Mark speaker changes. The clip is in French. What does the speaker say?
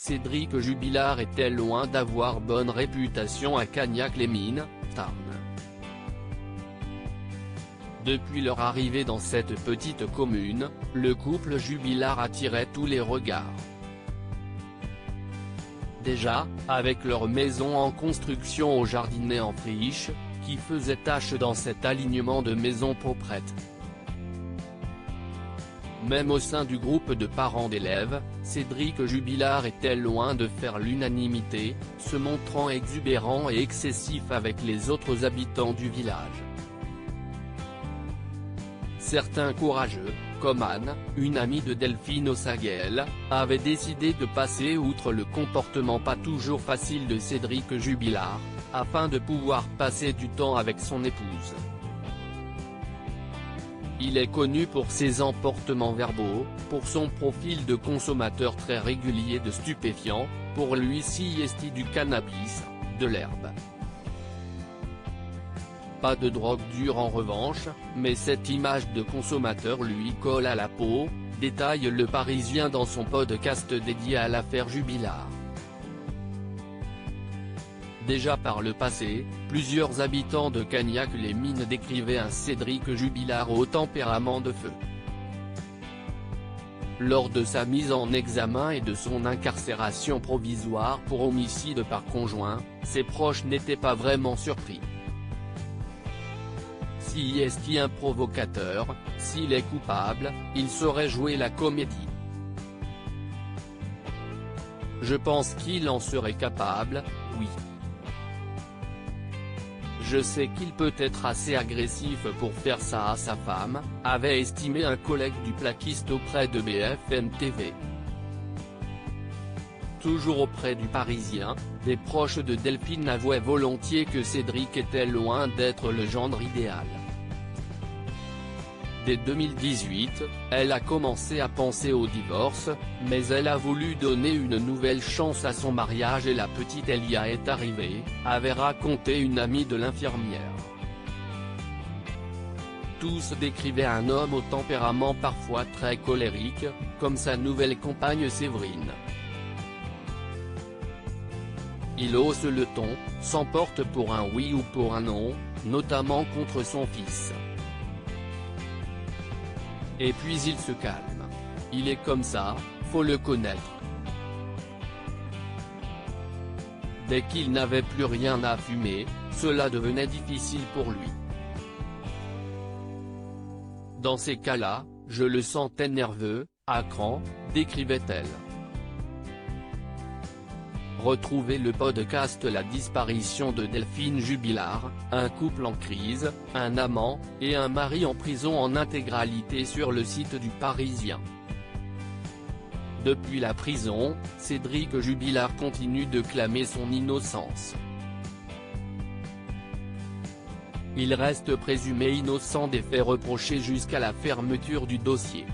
Speaker 1: Cédric Jubilard était loin d'avoir bonne réputation à Cagnac-les-Mines, Tarn. Depuis leur arrivée dans cette petite commune, le couple Jubilard attirait tous les regards. Déjà, avec leur maison en construction au jardinet en friche, qui faisait tache dans cet alignement de maisons proprettes. Même au sein du groupe de parents d'élèves, Cédric Jubilard était loin de faire l'unanimité, se montrant exubérant et excessif avec les autres habitants du village. Certains courageux, comme Anne, une amie de Delphine Ossaguel, avaient décidé de passer outre le comportement pas toujours facile de Cédric Jubilard, afin de pouvoir passer du temps avec son épouse. Il est connu pour ses emportements verbaux, pour son profil de consommateur très régulier de stupéfiants, pour lui siesti du cannabis, de l'herbe. Pas de drogue dure en revanche, mais cette image de consommateur lui colle à la peau, détaille Le Parisien dans son podcast dédié à l'affaire Jubilard. Déjà par le passé, plusieurs habitants de Cagnac-les-Mines décrivaient un Cédric Jubilard au tempérament de feu. Lors de sa mise en examen et de son incarcération provisoire pour homicide par conjoint, ses proches n'étaient pas vraiment surpris. Si est un provocateur, s'il est coupable, il saurait jouer la comédie. Je pense qu'il en serait capable, oui. Je sais qu'il peut être assez agressif pour faire ça à sa femme, avait estimé un collègue du plaquiste auprès de BFM TV. Toujours auprès du Parisien, des proches de Delphine avouaient volontiers que Cédric était loin d'être le gendre idéal. Dès 2018, elle a commencé à penser au divorce, mais elle a voulu donner une nouvelle chance à son mariage et la petite Elia est arrivée, avait raconté une amie de l'infirmière. Tous décrivaient un homme au tempérament parfois très colérique, comme sa nouvelle compagne Séverine. Il hausse le ton, s'emporte pour un oui ou pour un non, notamment contre son fils. Et puis il se calme. Il est comme ça, faut le connaître. Dès qu'il n'avait plus rien à fumer, cela devenait difficile pour lui. Dans ces cas-là, je le sentais nerveux, à cran, décrivait-elle. Retrouvez le podcast La disparition de Delphine Jubilard, un couple en crise, un amant, et un mari en prison en intégralité sur le site du Parisien. Depuis la prison, Cédric Jubilard continue de clamer son innocence. Il reste présumé innocent des faits reprochés jusqu'à la fermeture du dossier.